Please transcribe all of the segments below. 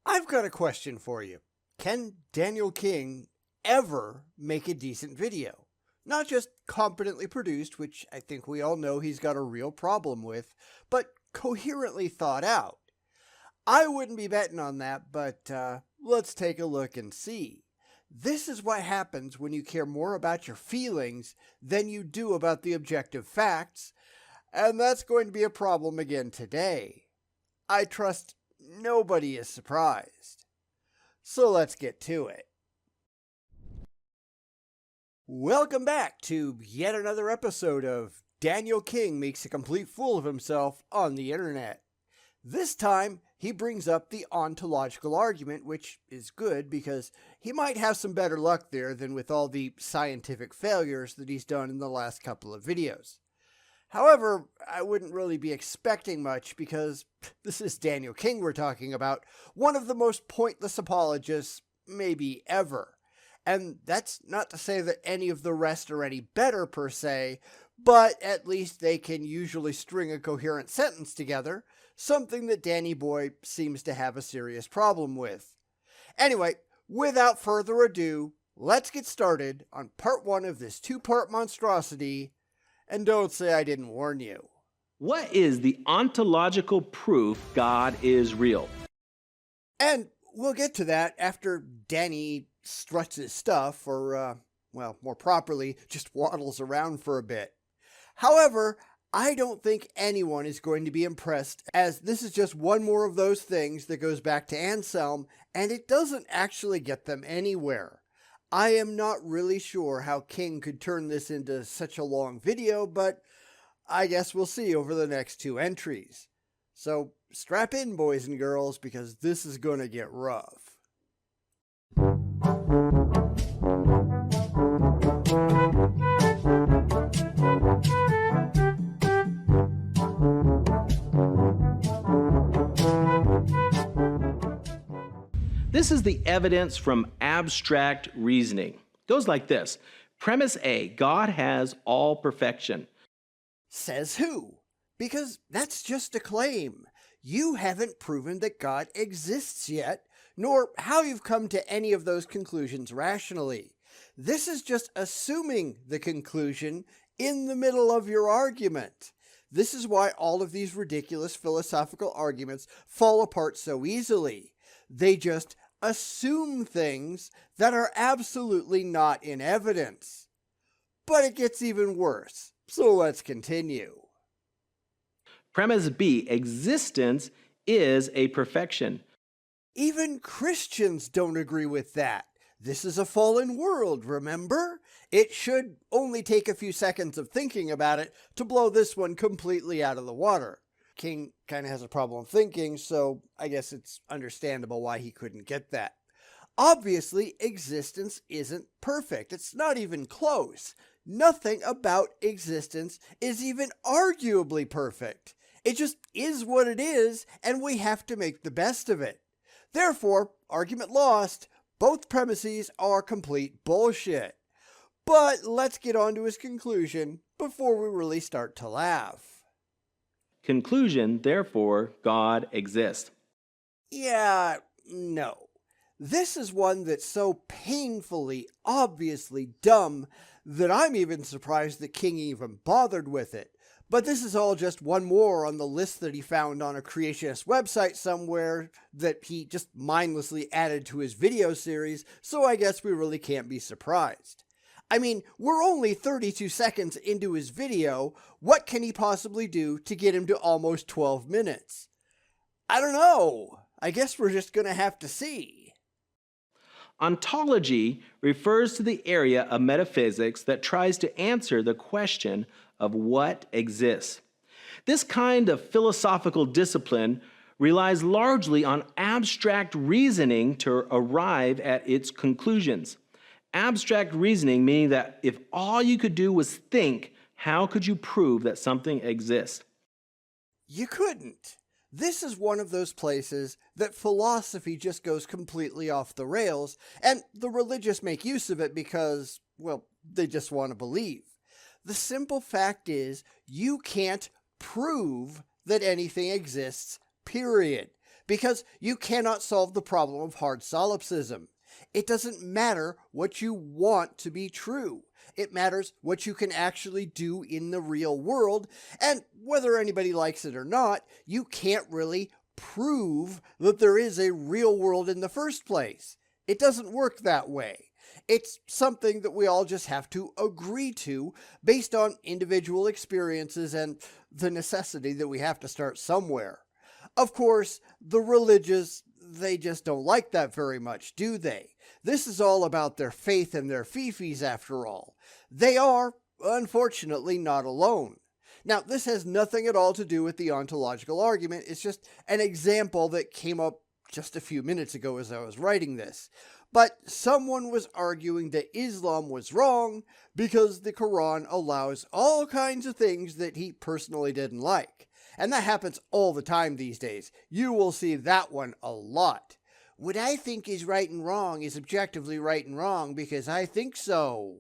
I've got a question for you. Can Daniel King ever make a decent video? Not just competently produced, which I think we all know he's got a real problem with, but coherently thought out. I wouldn't be betting on that, but let's take a look and see. This is what happens when you care more about your feelings than you do about the objective facts, and that's going to be a problem again today. I trust nobody is surprised. So let's get to it. Welcome back to yet another episode of Daniel King Makes a Complete Fool of Himself on the Internet. This time, he brings up the ontological argument, which is good because he might have some better luck there than with all the scientific failures that he's done in the last couple of videos. However, I wouldn't really be expecting much because this is Daniel King we're talking about, one of the most pointless apologists maybe ever. And that's not to say that any of the rest are any better per se, but at least they can usually string a coherent sentence together, something that Danny Boy seems to have a serious problem with. Anyway, without further ado, let's get started on part one of this two-part monstrosity, and don't say I didn't warn you. What is the ontological proof God is real? And we'll get to that after Danny struts his stuff, or, well, more properly, just waddles around for a bit. However, I don't think anyone is going to be impressed, as this is just one more of those things that goes back to Anselm, and it doesn't actually get them anywhere. I am not really sure how King could turn this into such a long video, but I guess we'll see over the next two entries. So strap in, boys and girls, because this is going to get rough. This is the evidence from abstract reasoning. It goes like this. Premise A, God has all perfection. Says who? Because that's just a claim. You haven't proven that God exists yet, nor how you've come to any of those conclusions rationally. This is just assuming the conclusion in the middle of your argument. This is why all of these ridiculous philosophical arguments fall apart so easily. They just assume things that are absolutely not in evidence. But it gets even worse, so let's continue. Premise B, existence is a perfection. Even Christians don't agree with that. This is a fallen world, remember? It should only take a few seconds of thinking about it to blow this one completely out of the water. King kind of has a problem thinking, so I guess it's understandable why he couldn't get that. Obviously, existence isn't perfect. It's not even close. Nothing about existence is even arguably perfect. It just is what it is, and we have to make the best of it. Therefore, argument lost. Both premises are complete bullshit. But let's get on to his conclusion before we really start to laugh. Conclusion, therefore, God exists. Yeah, no. This is one that's so painfully, obviously dumb that I'm even surprised that King even bothered with it. But this is all just one more on the list that he found on a creationist website somewhere that he just mindlessly added to his video series, so I guess we really can't be surprised. I mean, we're only 32 seconds into his video. What can he possibly do to get him to almost 12 minutes? I don't know. I guess we're just going to have to see. Ontology refers to the area of metaphysics that tries to answer the question of what exists. This kind of philosophical discipline relies largely on abstract reasoning to arrive at its conclusions. Abstract reasoning meaning that if all you could do was think, how could you prove that something exists? You couldn't. This is one of those places that philosophy just goes completely off the rails, and the religious make use of it because, well, they just want to believe. The simple fact is, you can't prove that anything exists, period. because you cannot solve the problem of hard solipsism. It doesn't matter what you want to be true. It matters what you can actually do in the real world, and whether anybody likes it or not, you can't really prove that there is a real world in the first place. It doesn't work that way. It's something that we all just have to agree to based on individual experiences and the necessity that we have to start somewhere. Of course, the religious, they just don't like that very much, do they? This is all about their faith and their fifis after all. They are, unfortunately, not alone. Now, this has nothing at all to do with the ontological argument. It's just an example that came up just a few minutes ago as I was writing this. But someone was arguing that Islam was wrong because the Quran allows all kinds of things that he personally didn't like. And that happens all the time these days. You will see that one a lot. What I think is right and wrong is objectively right and wrong because I think so.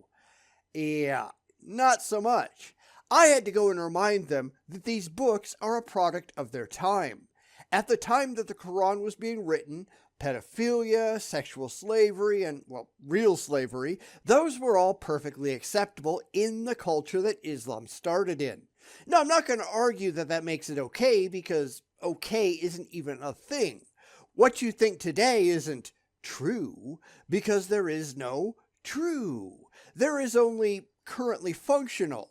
Yeah, not so much. I had to go and remind them that these books are a product of their time. At the time that the Quran was being written, pedophilia, sexual slavery, and, well, real slavery, those were all perfectly acceptable in the culture that Islam started in. Now, I'm not going to argue that that makes it okay, because okay isn't even a thing. What you think today isn't true, because there is no true. There is only currently functional.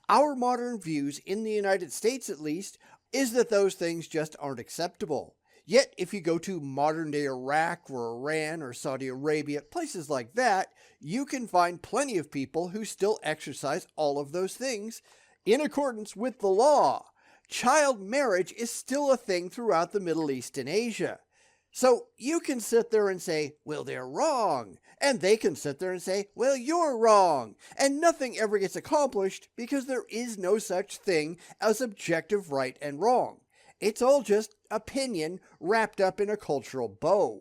Our modern views, in the United States at least, is that those things just aren't acceptable. Yet, if you go to modern-day Iraq or Iran or Saudi Arabia, places like that, you can find plenty of people who still exercise all of those things in accordance with the law. Child marriage is still a thing throughout the Middle East and Asia. So you can sit there and say, well, they're wrong. And they can sit there and say, well, you're wrong. And nothing ever gets accomplished because there is no such thing as objective right and wrong. It's all just opinion wrapped up in a cultural bow.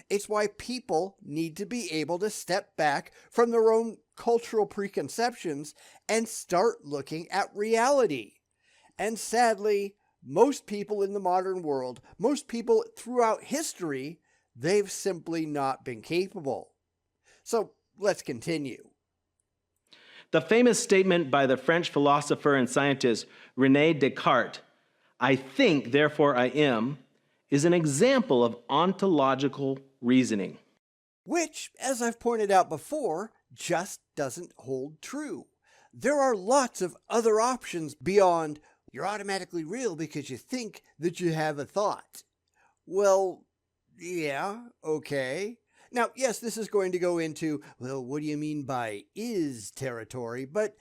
It's why people need to be able to step back from their own cultural preconceptions and start looking at reality. And sadly, most people in the modern world, most people throughout history, they've simply not been capable. So let's continue. The famous statement by the French philosopher and scientist René Descartes, "I think, therefore I am," is an example of ontological reasoning. Which, as I've pointed out before, just doesn't hold true. There are lots of other options beyond you're automatically real because you think that you have a thought. Well, yeah, okay. Now, yes, this is going to go into, well, what do you mean by is territory? But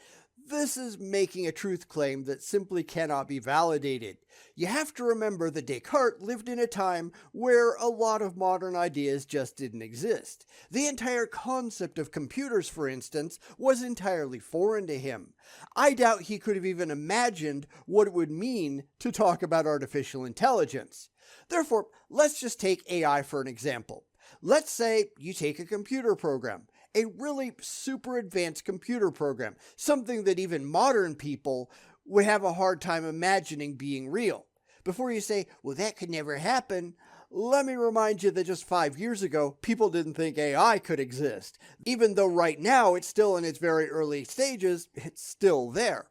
this is making a truth claim that simply cannot be validated. You have to remember that Descartes lived in a time where a lot of modern ideas just didn't exist. The entire concept of computers, for instance, was entirely foreign to him. I doubt he could have even imagined what it would mean to talk about artificial intelligence. Therefore, let's just take AI for an example. Let's say you take a computer program, a really super advanced computer program, something that even modern people would have a hard time imagining being real. Before you say, well, that could never happen, let me remind you that just 5 years ago, people didn't think AI could exist. Even though right now it's still in its very early stages, it's still there.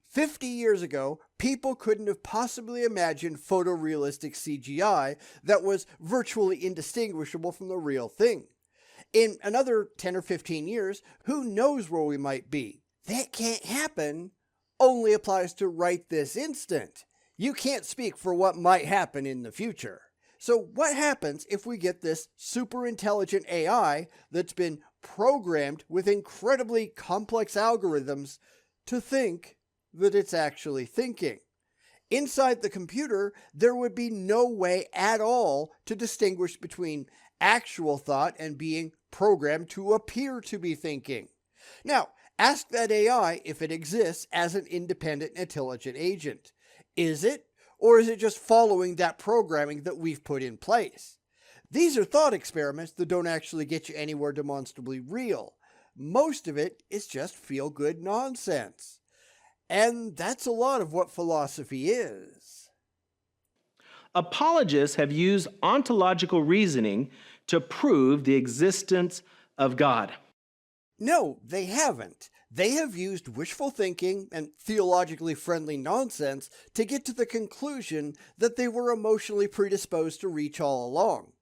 50 years ago, people couldn't have possibly imagined photorealistic CGI that was virtually indistinguishable from the real thing. In another 10 or 15 years, who knows where we might be? That can't happen only applies to right this instant. You can't speak for what might happen in the future. So what happens if we get this super intelligent AI that's been programmed with incredibly complex algorithms to think that it's actually thinking? Inside the computer, there would be no way at all to distinguish between actual thought and being programmed to appear to be thinking. Now, ask that AI if it exists as an independent intelligent agent. Is it? Or is it just following that programming that we've put in place? These are thought experiments that don't actually get you anywhere demonstrably real. Most of it is just feel-good nonsense. And that's a lot of what philosophy is. Apologists have used ontological reasoning to prove the existence of God. No, they haven't. They have used wishful thinking and theologically friendly nonsense to get to the conclusion that they were emotionally predisposed to reach all along.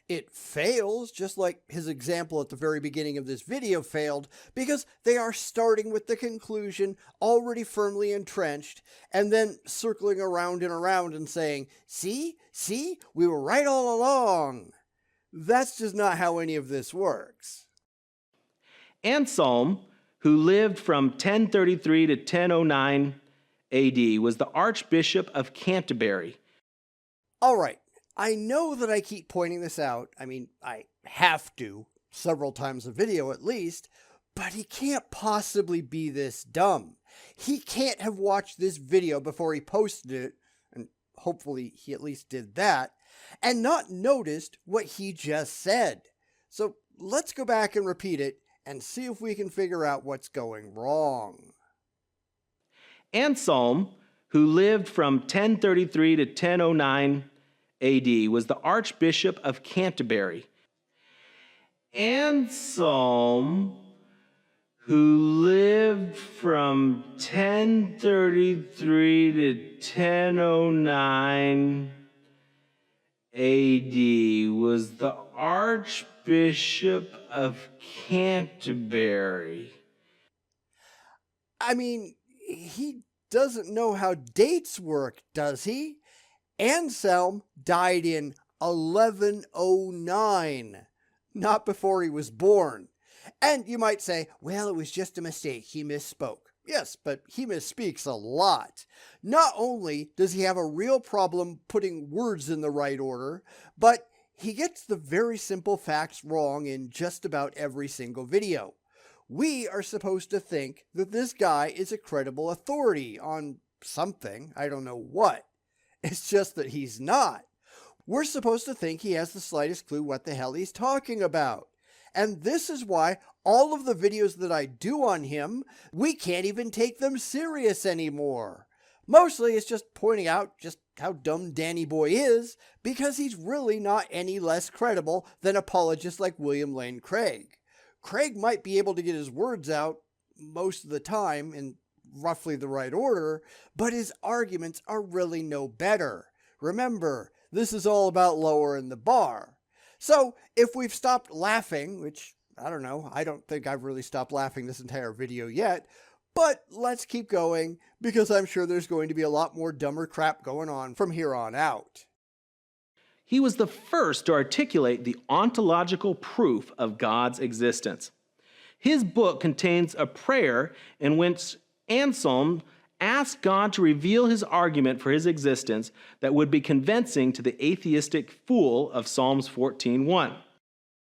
It fails, just like his example at the very beginning of this video failed, because they are starting with the conclusion already firmly entrenched and then circling around and around and saying, see, we were right all along. That's just not how any of this works. Anselm, who lived from 1033 to 1009 AD, was the Archbishop of Canterbury. All right. I know that I keep pointing this out. I mean, I have to, several times a video at least, but he can't possibly be this dumb. He can't have watched this video before he posted it, and hopefully he at least did that, and not noticed what he just said. So let's go back and repeat it and see if we can figure out what's going wrong. Anselm, who lived from 1033 to 1009 AD, was the Archbishop of Canterbury. Anselm, who lived from 1033 to 1009 AD, was the Archbishop of Canterbury. I mean, he doesn't know how dates work, does he? Anselm died in 1109, not before he was born. And you might say, well, it was just a mistake. He misspoke. Yes, but he misspeaks a lot. Not only does he have a real problem putting words in the right order, but he gets the very simple facts wrong in just about every single video. We are supposed to think that this guy is a credible authority on something. I don't know what. It's just that he's not. We're supposed to think he has the slightest clue what the hell he's talking about. And this is why all of the videos that I do on him, we can't even take them serious anymore. Mostly it's just pointing out just how dumb Danny Boy is, because he's really not any less credible than apologists like William Lane Craig. Craig might be able to get his words out most of the time in roughly the right order, but his arguments are really no better. Remember, this is all about lowering the bar. So if we've stopped laughing, which I don't know, I don't think I've really stopped laughing this entire video yet, but let's keep going because I'm sure there's going to be a lot more dumber crap going on from here on out. He was the first to articulate the ontological proof of God's existence. His book contains a prayer in which Anselm asked God to reveal his argument for his existence that would be convincing to the atheistic fool of Psalms 14:1.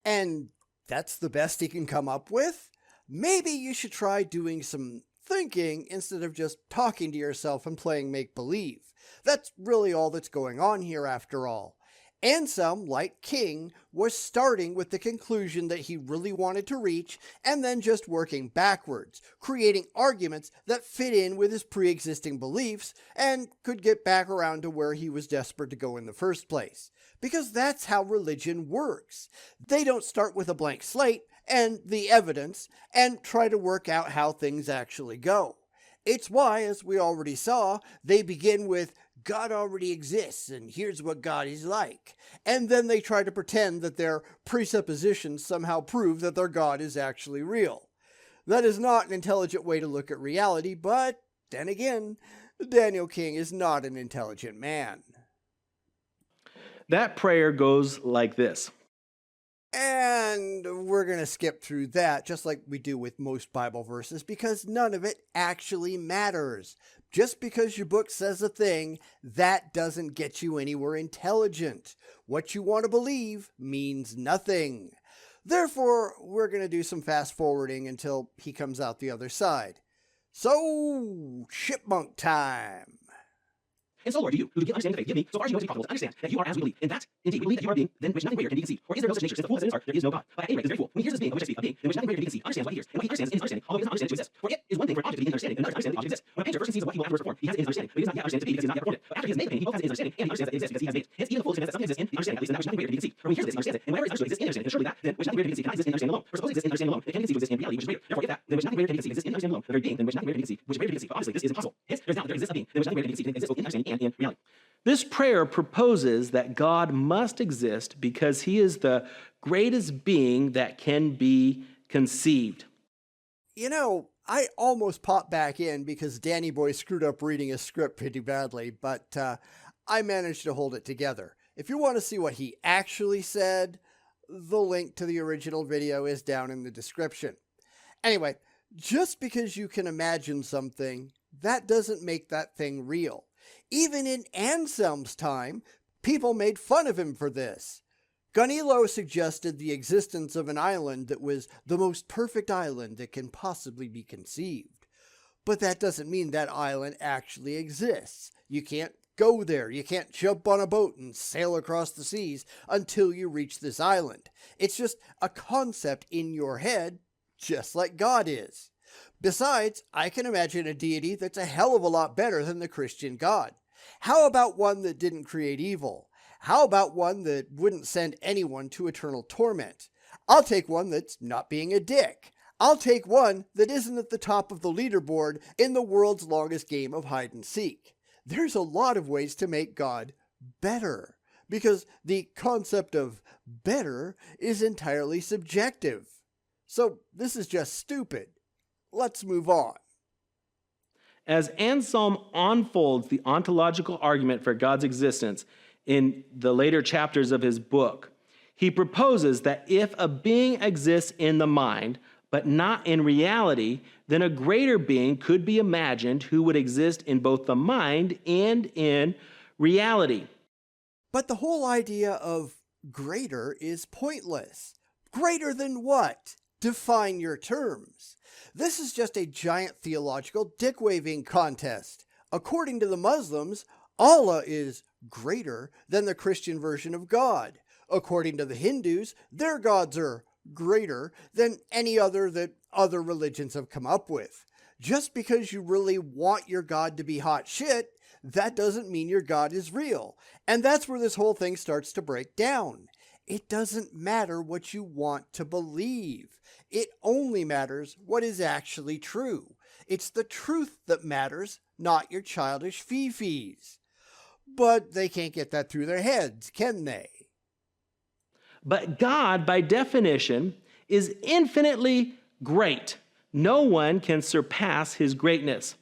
And that's the best he can come up with? Maybe you should try doing some thinking instead of just talking to yourself and playing make-believe. That's really all that's going on here after all. Anselm, like King, was starting with the conclusion that he really wanted to reach and then just working backwards, creating arguments that fit in with his pre-existing beliefs and could get back around to where he was desperate to go in the first place. Because that's how religion works. They don't start with a blank slate and the evidence and try to work out how things actually go. It's why, as we already saw, they begin with God already exists, and here's what God is like. And then they try to pretend that their presuppositions somehow prove that their God is actually real. That is not an intelligent way to look at reality, but then again, Daniel King is not an intelligent man. That prayer goes like this. And we're going to skip through that, just like we do with most Bible verses, because none of it actually matters. Just because your book says a thing, that doesn't get you anywhere intelligent. What you want to believe means nothing. Therefore, we're going to do some fast forwarding until he comes out the other side. So, chipmunk time. And so, Lord, do you, who give understanding to faith, give me, so far as you know it to be possible, to understand that you are as we believe. In that, indeed, we believe that you are a being, than which nothing greater can be conceived. Or is there no such nature, since the fullness of his heart, there is no God? But at any rate, this very fool, when he hears this being, of which I speak, a being, than which nothing greater can be conceived, understands what he hears. And what he understands is his understanding, although he does not understand it to exist. For it is one thing for an object to be in understanding, and another to understand that the object exists. When a painter first conceives of what he will afterwards perform, he has it in his understanding, but he does not yet understand it to be, because he has not yet performed it. But after he has made the painting, he both has it in his understanding, and he understands that it exists because he has made it. Hence, even the fool demands that something exists in the understanding, at least in that which nothing greater can be conceived. For when he hears this, he understands it, and whatever is understood exists in understanding. And surely that, then, which nothing greater can be conceived, cannot exist in understanding alone. For suppose it exists in understanding alone, it can be conceived to exist in reality, which is greater. Therefore, if that, then which nothing greater can be conceived exists in understanding alone, the very being, then which nothing greater can be conceived, which is greater can be conceived. But obviously, this is impossible. Hence, there is now there exists a being, then which nothing greater can be conceived, exists both in understanding and in reality. This prayer proposes that God must exist because he is the greatest being that can be conceived. You know, I almost popped back in because Danny Boy screwed up reading his script pretty badly, but I managed to hold it together. If you want to see what he actually said, the link to the original video is down in the description. Anyway, just because you can imagine something, that doesn't make that thing real. Even in Anselm's time, people made fun of him for this. Gunilo suggested the existence of an island that was the most perfect island that can possibly be conceived. But that doesn't mean that island actually exists. You can't go there. You can't jump on a boat and sail across the seas until you reach this island. It's just a concept in your head, just like God is. Besides, I can imagine a deity that's a hell of a lot better than the Christian God. How about one that didn't create evil? How about one that wouldn't send anyone to eternal torment? I'll take one that's not being a dick. I'll take one that isn't at the top of the leaderboard in the world's longest game of hide and seek. There's a lot of ways to make God better, because the concept of better is entirely subjective. So this is just stupid. Let's move on. As Anselm unfolds the ontological argument for God's existence in the later chapters of his book, he proposes that if a being exists in the mind, but not in reality, then a greater being could be imagined who would exist in both the mind and in reality. But the whole idea of greater is pointless. Greater than what? Define your terms. This is just a giant theological dick-waving contest. According to the Muslims, Allah is greater than the Christian version of God. According to the Hindus, their gods are greater than any other that other religions have come up with. Just because you really want your God to be hot shit, that doesn't mean your God is real. And that's where this whole thing starts to break down. It doesn't matter what you want to believe. It only matters what is actually true. It's the truth that matters, not your childish fee-fees. But they can't get that through their heads, can they? But God, by definition, is infinitely great. No one can surpass his greatness.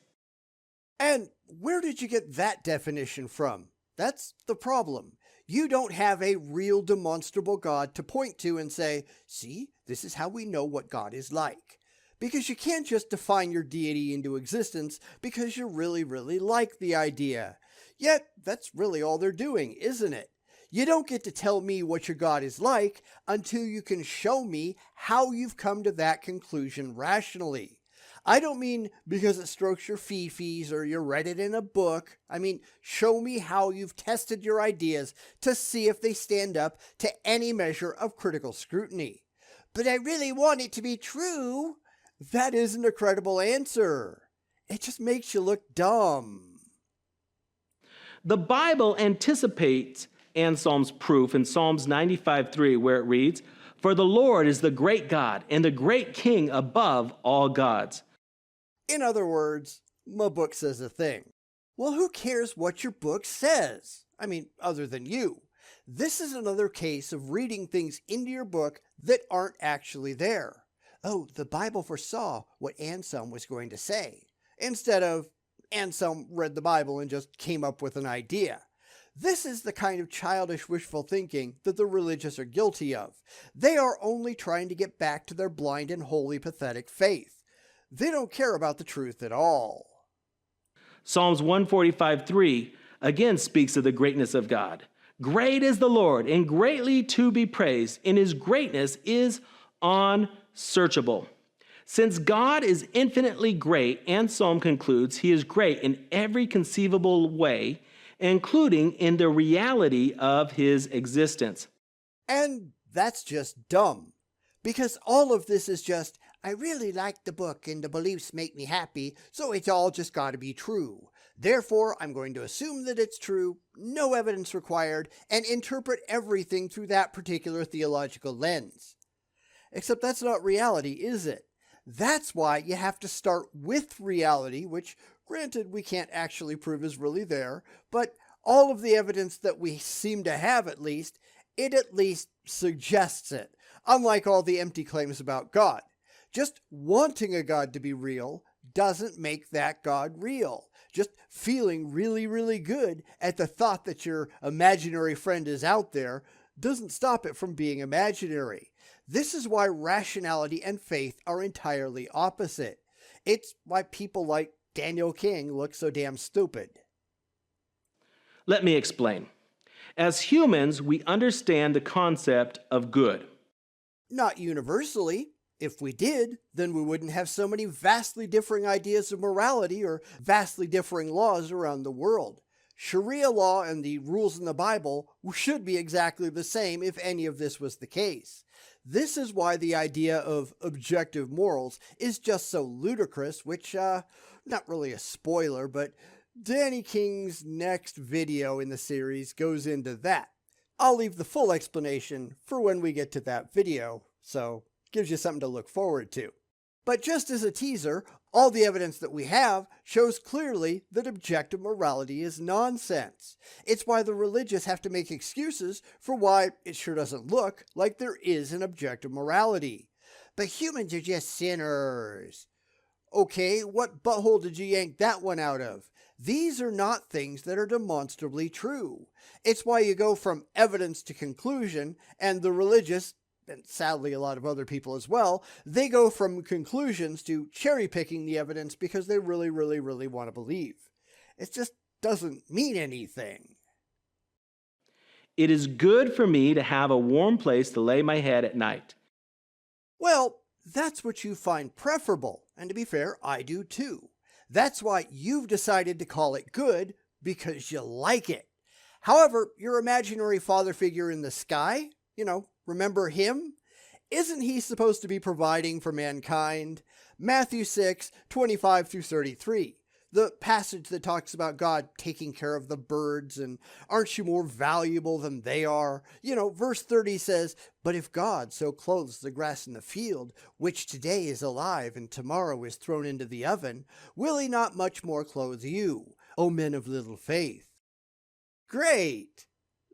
And where did you get that definition from? That's the problem. You don't have a real demonstrable God to point to and say, see, this is how we know what God is like. Because you can't just define your deity into existence because you really like the idea. Yet, that's really all they're doing, isn't it? You don't get to tell me what your God is like until you can show me how you've come to that conclusion rationally. I don't mean because it strokes your fee-fees or you read it in a book. I mean, show me how you've tested your ideas to see if they stand up to any measure of critical scrutiny. But I really want it to be true. That isn't a credible answer. It just makes you look dumb. The Bible anticipates Anselm's proof in Psalms 95:3, where it reads, "For the Lord is the great God and the great King above all gods." In other words, my book says a thing. Well, who cares what your book says? I mean, other than you. This is another case of reading things into your book that aren't actually there. Oh, the Bible foresaw what Anselm was going to say, instead of Anselm read the Bible and just came up with an idea. This is the kind of childish wishful thinking that the religious are guilty of. They are only trying to get back to their blind and wholly pathetic faith. They don't care about the truth at all. Psalms 145:3 again speaks of the greatness of God. Great is the Lord and greatly to be praised, and his greatness is unsearchable. Since God is infinitely great, Anselm concludes he is great in every conceivable way, including in the reality of his existence. And that's just dumb. Because all of this is just, I really like the book and the beliefs make me happy, so it's all just got to be true. Therefore, I'm going to assume that it's true, no evidence required, and interpret everything through that particular theological lens. Except that's not reality, is it? That's why you have to start with reality, which, granted, we can't actually prove is really there, but all of the evidence that we seem to have at least suggests it, unlike all the empty claims about God. Just wanting a God to be real doesn't make that God real. Just feeling really, really good at the thought that your imaginary friend is out there doesn't stop it from being imaginary. This is why rationality and faith are entirely opposite. It's why people like Daniel King look so damn stupid. Let me explain. As humans, we understand the concept of good. Not universally. If we did, then we wouldn't have so many vastly differing ideas of morality or vastly differing laws around the world. Sharia law and the rules in the Bible should be exactly the same if any of this was the case. This is why the idea of objective morals is just so ludicrous, which, not really a spoiler, but Danny King's next video in the series goes into that. I'll leave the full explanation for when we get to that video, so gives you something to look forward to. But just as a teaser, all the evidence that we have shows clearly that objective morality is nonsense. It's why the religious have to make excuses for why it sure doesn't look like there is an objective morality. But humans are just sinners. Okay, what butthole did you yank that one out of? These are not things that are demonstrably true. It's why you go from evidence to conclusion, and the religious, and sadly a lot of other people as well, they go from conclusions to cherry-picking the evidence because they really want to believe. It just doesn't mean anything. It is good for me to have a warm place to lay my head at night. Well, that's what you find preferable, and to be fair, I do too. That's why you've decided to call it good, because you like it. However, your imaginary father figure in the sky, remember him? Isn't he supposed to be providing for mankind? Matthew 6:25-33, the passage that talks about God taking care of the birds and aren't you more valuable than they are? Verse 30 says, but if God so clothes the grass in the field, which today is alive and tomorrow is thrown into the oven, will he not much more clothe you, O men of little faith? Great!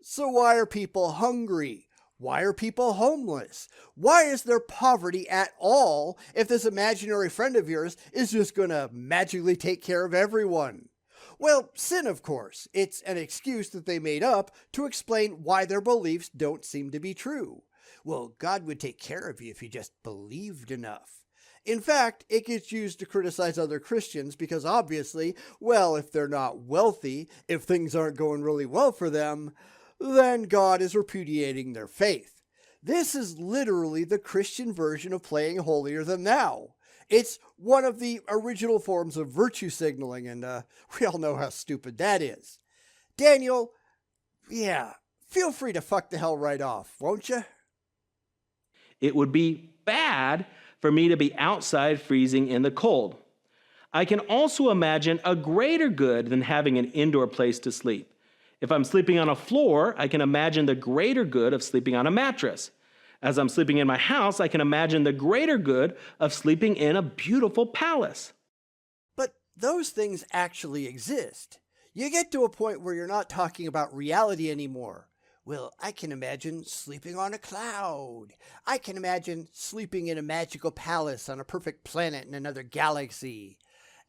So why are people hungry? Why are people homeless? Why is there poverty at all if this imaginary friend of yours is just going to magically take care of everyone? Well, sin, of course. It's an excuse that they made up to explain why their beliefs don't seem to be true. Well, God would take care of you if you just believed enough. In fact, it gets used to criticize other Christians because obviously, well, if they're not wealthy, if things aren't going really well for them, then God is repudiating their faith. This is literally the Christian version of playing holier than thou. It's one of the original forms of virtue signaling, and we all know how stupid that is. Daniel, feel free to fuck the hell right off, won't you? It would be bad for me to be outside freezing in the cold. I can also imagine a greater good than having an indoor place to sleep. If I'm sleeping on a floor, I can imagine the greater good of sleeping on a mattress. As I'm sleeping in my house, I can imagine the greater good of sleeping in a beautiful palace. But those things actually exist. You get to a point where you're not talking about reality anymore. Well, I can imagine sleeping on a cloud. I can imagine sleeping in a magical palace on a perfect planet in another galaxy.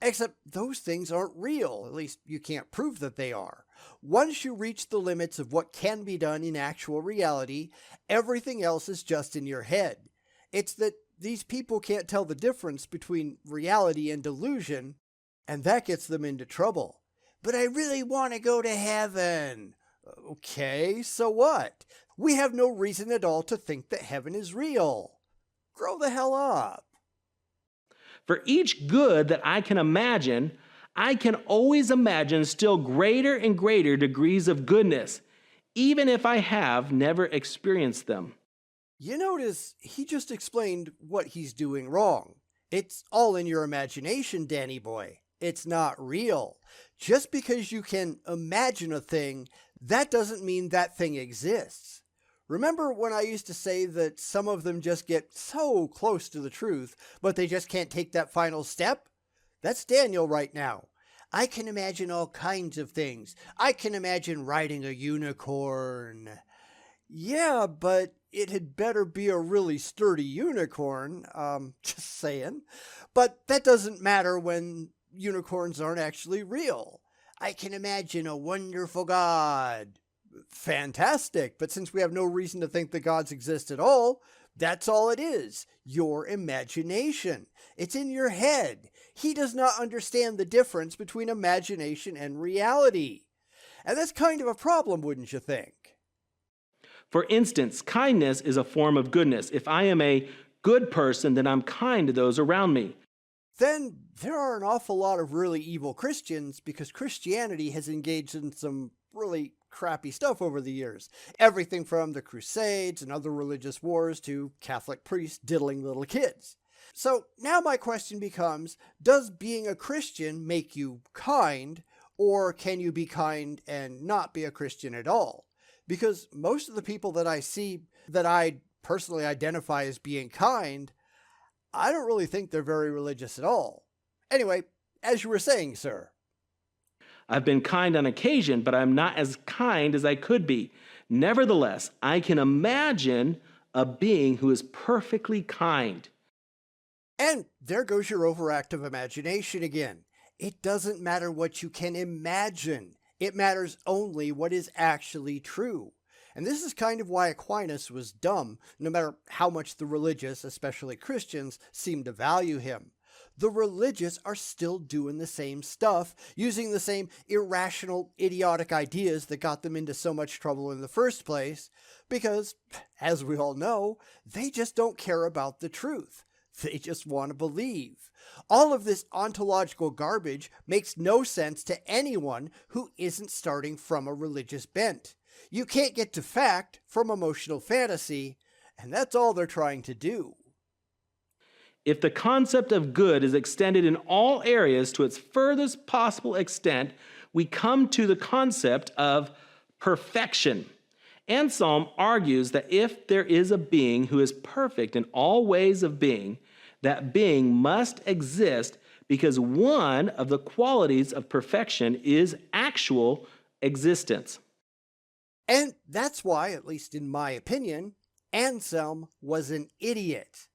Except those things aren't real. At least you can't prove that they are. Once you reach the limits of what can be done in actual reality, everything else is just in your head. It's that these people can't tell the difference between reality and delusion, and that gets them into trouble. But I really want to go to heaven. Okay, so what? We have no reason at all to think that heaven is real. Grow the hell up. For each good that I can imagine, I can always imagine still greater and greater degrees of goodness, even if I have never experienced them. You notice he just explained what he's doing wrong. It's all in your imagination, Danny boy. It's not real. Just because you can imagine a thing, that doesn't mean that thing exists. Remember when I used to say that some of them just get so close to the truth, but they just can't take that final step? That's Daniel right now. I can imagine all kinds of things. I can imagine riding a unicorn. Yeah, but it had better be a really sturdy unicorn. Just saying. But that doesn't matter when unicorns aren't actually real. I can imagine a wonderful God. Fantastic, but since we have no reason to think that gods exist at all, that's all it is, your imagination. It's in your head. He does not understand the difference between imagination and reality. And that's kind of a problem, wouldn't you think? For instance, kindness is a form of goodness. If I am a good person, then I'm kind to those around me. Then there are an awful lot of really evil Christians because Christianity has engaged in some really crappy stuff over the years. Everything from the Crusades and other religious wars to Catholic priests diddling little kids. So now my question becomes, does being a Christian make you kind, or can you be kind and not be a Christian at all? Because most of the people that I see that I personally identify as being kind, I don't really think they're very religious at all. Anyway, as you were saying, sir. I've been kind on occasion, but I'm not as kind as I could be. Nevertheless, I can imagine a being who is perfectly kind. And there goes your overactive imagination again. It doesn't matter what you can imagine. It matters only what is actually true. And this is kind of why Aquinas was dumb, no matter how much the religious, especially Christians, seem to value him. The religious are still doing the same stuff, using the same irrational, idiotic ideas that got them into so much trouble in the first place, because, as we all know, they just don't care about the truth. They just want to believe. All of this ontological garbage makes no sense to anyone who isn't starting from a religious bent. You can't get to fact from emotional fantasy, and that's all they're trying to do. If the concept of good is extended in all areas to its furthest possible extent, we come to the concept of perfection. Anselm argues that if there is a being who is perfect in all ways of being, that being must exist because one of the qualities of perfection is actual existence. And that's why, at least in my opinion, Anselm was an idiot.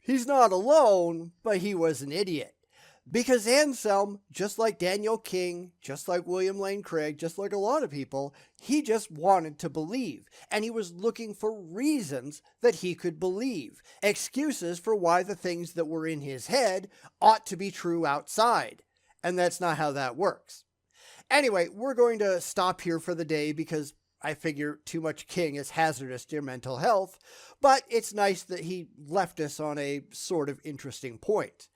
He's not alone, but he was an idiot. Because Anselm, just like Daniel King, just like William Lane Craig, just like a lot of people, he just wanted to believe. And he was looking for reasons that he could believe. Excuses for why the things that were in his head ought to be true outside. And that's not how that works. Anyway, we're going to stop here for the day because I figure too much King is hazardous to your mental health, but it's nice that he left us on a sort of interesting point.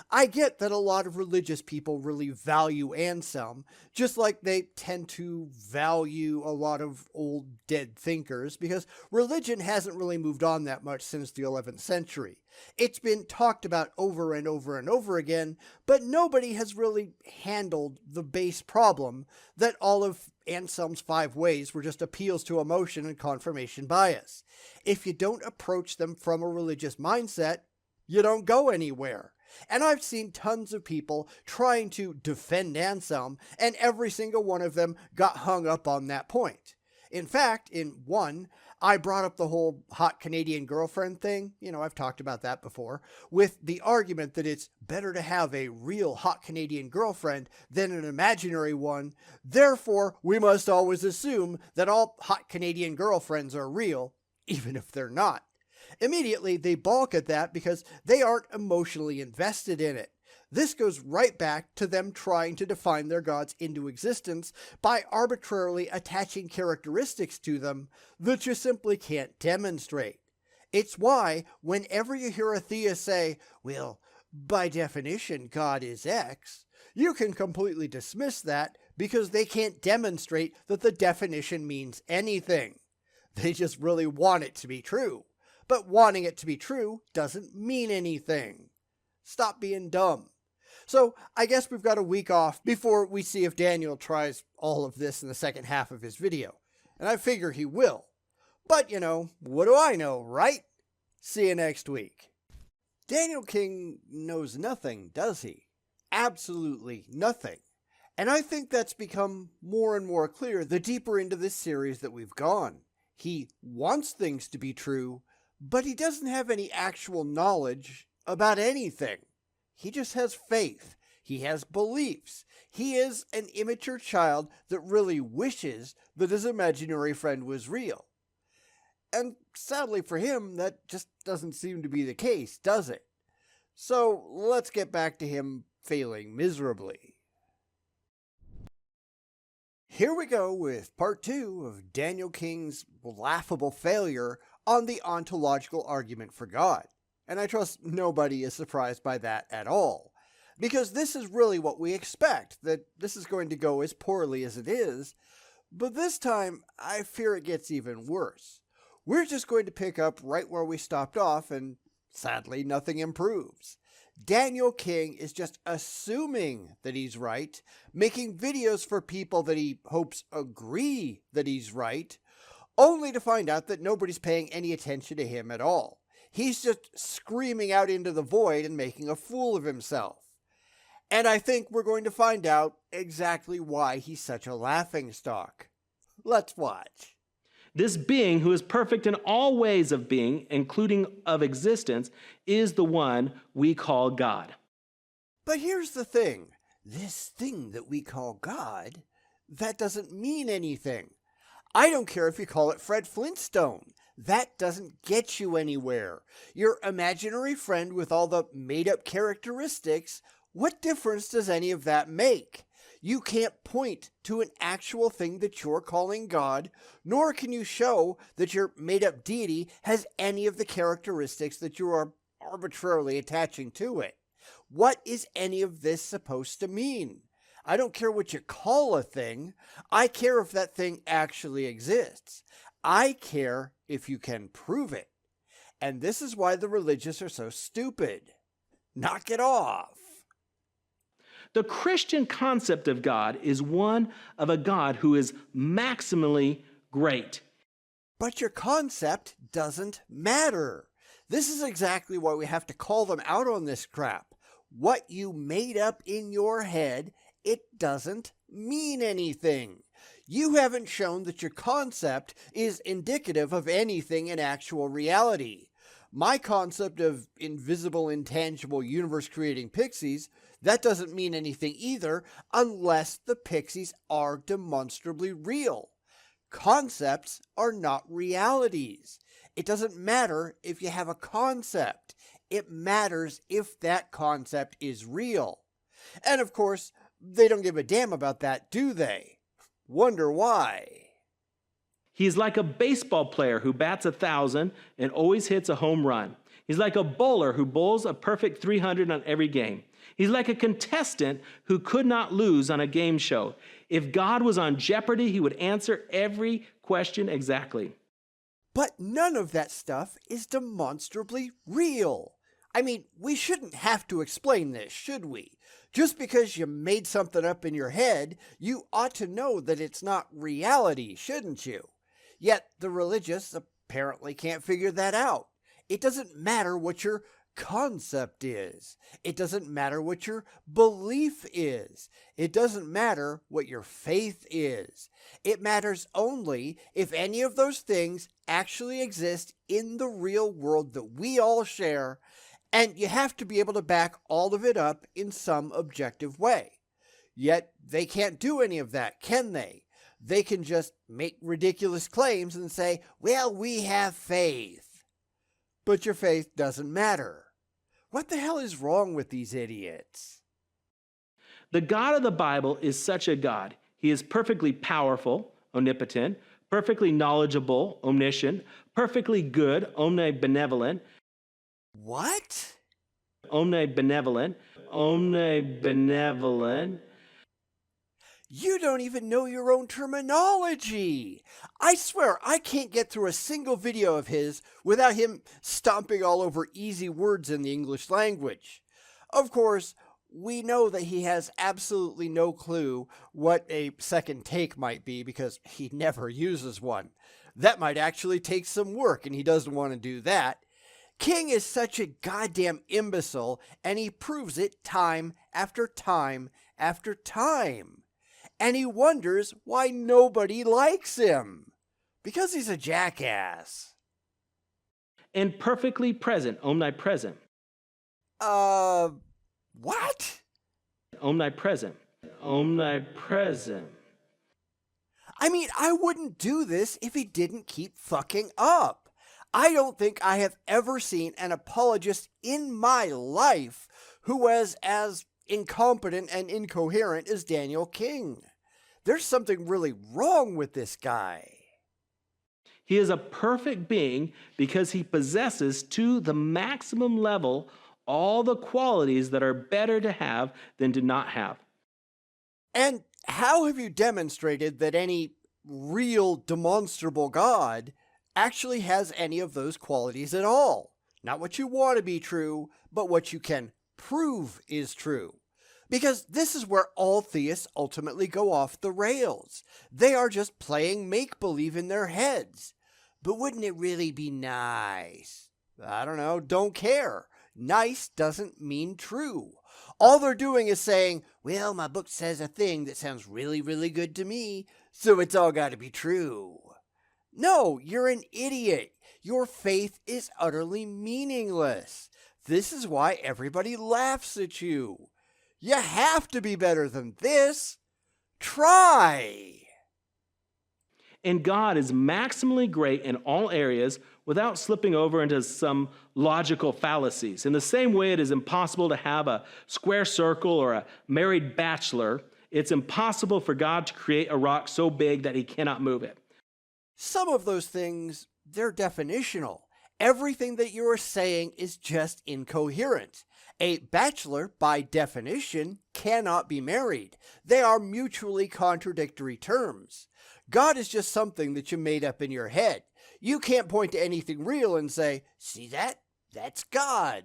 I get that a lot of religious people really value Anselm, just like they tend to value a lot of old dead thinkers, because religion hasn't really moved on that much since the 11th century. It's been talked about over and over and over again, but nobody has really handled the base problem that all of Anselm's 5 ways were just appeals to emotion and confirmation bias. If you don't approach them from a religious mindset, you don't go anywhere. And I've seen tons of people trying to defend Anselm, and every single one of them got hung up on that point. In fact, in one, I brought up the whole hot Canadian girlfriend thing. I've talked about that before, with the argument that it's better to have a real hot Canadian girlfriend than an imaginary one. Therefore, we must always assume that all hot Canadian girlfriends are real, even if they're not. Immediately, they balk at that because they aren't emotionally invested in it. This goes right back to them trying to define their gods into existence by arbitrarily attaching characteristics to them that you simply can't demonstrate. It's why, whenever you hear a theist say, well, by definition, God is X, You can completely dismiss that because they can't demonstrate that the definition means anything. They just really want it to be true. But wanting it to be true doesn't mean anything. Stop being dumb. So I guess we've got a week off before we see if Daniel tries all of this in the second half of his video. And I figure he will. But, what do I know, right? See you next week. Daniel King knows nothing, does he? Absolutely nothing. And I think that's become more and more clear the deeper into this series that we've gone. He wants things to be true, but he doesn't have any actual knowledge about anything. He just has faith. He has beliefs. He is an immature child that really wishes that his imaginary friend was real. And sadly for him, that just doesn't seem to be the case, does it? So let's get back to him failing miserably. Here we go with part 2 of Daniel King's laughable failure on the ontological argument for God. And I trust nobody is surprised by that at all. Because this is really what we expect, that this is going to go as poorly as it is. But this time, I fear it gets even worse. We're just going to pick up right where we stopped off, and sadly, nothing improves. Daniel King is just assuming that he's right, making videos for people that he hopes agree that he's right, only to find out that nobody's paying any attention to him at all. He's just screaming out into the void and making a fool of himself. And I think we're going to find out exactly why he's such a laughingstock. Let's watch. This being, who is perfect in all ways of being, including of existence, is the one we call God. But here's the thing. This thing that we call God, that doesn't mean anything. I don't care if you call it Fred Flintstone. That doesn't get you anywhere. Your imaginary friend with all the made-up characteristics, what difference does any of that make? You can't point to an actual thing that you're calling God, nor can you show that your made-up deity has any of the characteristics that you are arbitrarily attaching to it. What is any of this supposed to mean? I don't care what you call a thing. I care if that thing actually exists. I care if you can prove it. And this is why the religious are so stupid. Knock it off. The Christian concept of God is one of a God who is maximally great. But your concept doesn't matter. This is exactly why we have to call them out on this crap. What you made up in your head, it doesn't mean anything. You haven't shown that your concept is indicative of anything in actual reality. My concept of invisible, intangible, universe-creating pixies, that doesn't mean anything either unless the pixies are demonstrably real. Concepts are not realities. It doesn't matter if you have a concept. It matters if that concept is real. And of course, they don't give a damn about that, do they? Wonder why. He's like a baseball player who bats 1,000 and always hits a home run. He's like a bowler who bowls a perfect 300 on every game. He's like a contestant who could not lose on a game show. If God was on Jeopardy, he would answer every question exactly. But none of that stuff is demonstrably real. I mean, we shouldn't have to explain this, should we? Just because you made something up in your head, you ought to know that it's not reality, shouldn't you? Yet the religious apparently can't figure that out. It doesn't matter what your concept is. It doesn't matter what your belief is. It doesn't matter what your faith is. It matters only if any of those things actually exist in the real world that we all share, and you have to be able to back all of it up in some objective way. Yet they can't do any of that, can they? They can just make ridiculous claims and say, well, we have faith. But your faith doesn't matter. What the hell is wrong with these idiots? The God of the Bible is such a God. He is perfectly powerful, omnipotent, perfectly knowledgeable, omniscient, perfectly good, omnibenevolent. What? Omnibenevolent, omnibenevolent. You don't even know your own terminology. I swear I can't get through a single video of his without him stomping all over easy words in the English language. Of course, we know that he has absolutely no clue what a second take might be because he never uses one. That might actually take some work and he doesn't want to do that. King is such a goddamn imbecile and he proves it time after time after time. And he wonders why nobody likes him. Because he's a jackass. And perfectly present, omnipresent. What? Omnipresent. Omnipresent. I mean, I wouldn't do this if he didn't keep fucking up. I don't think I have ever seen an apologist in my life who was as incompetent and incoherent as Daniel King. There's something really wrong with this guy. He is a perfect being because he possesses to the maximum level all the qualities that are better to have than to not have. And how have you demonstrated that any real demonstrable God actually has any of those qualities at all? Not what you want to be true, but what you can prove is true. Because this is where all theists ultimately go off the rails. They are just playing make-believe in their heads. But wouldn't it really be nice? I don't know, don't care. Nice doesn't mean true. All they're doing is saying, well, my book says a thing that sounds really, really good to me, so it's all got to be true. No, you're an idiot. Your faith is utterly meaningless. This is why everybody laughs at you. You have to be better than this. Try. And God is maximally great in all areas without slipping over into some logical fallacies. In the same way it is impossible to have a square circle or a married bachelor, it's impossible for God to create a rock so big that he cannot move it. Some of those things, they're definitional. Everything that you are saying is just incoherent. A bachelor, by definition, cannot be married. They are mutually contradictory terms. God is just something that you made up in your head. You can't point to anything real and say, see that? That's God.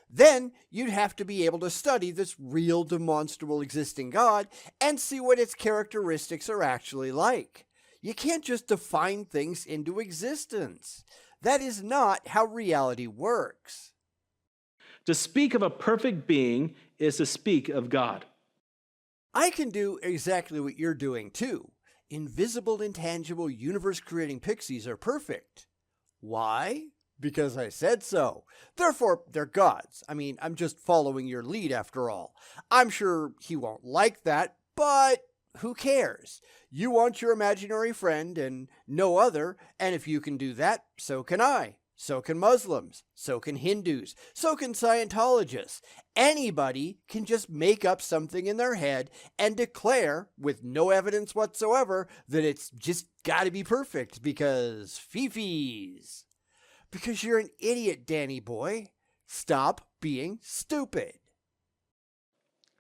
Then you'd have to be able to study this real demonstrable existing God and see what its characteristics are actually like. You can't just define things into existence. That is not how reality works. To speak of a perfect being is to speak of God. I can do exactly what you're doing too. Invisible, intangible, universe-creating pixies are perfect. Why? Because I said so. Therefore, they're gods. I mean, I'm just following your lead after all. I'm sure he won't like that, but who cares? You want your imaginary friend and no other, and if you can do that, so can I. So can Muslims. So can Hindus. So can Scientologists. Anybody can just make up something in their head and declare, with no evidence whatsoever, that it's just gotta be perfect because fifis. Because you're an idiot, Danny boy. Stop being stupid.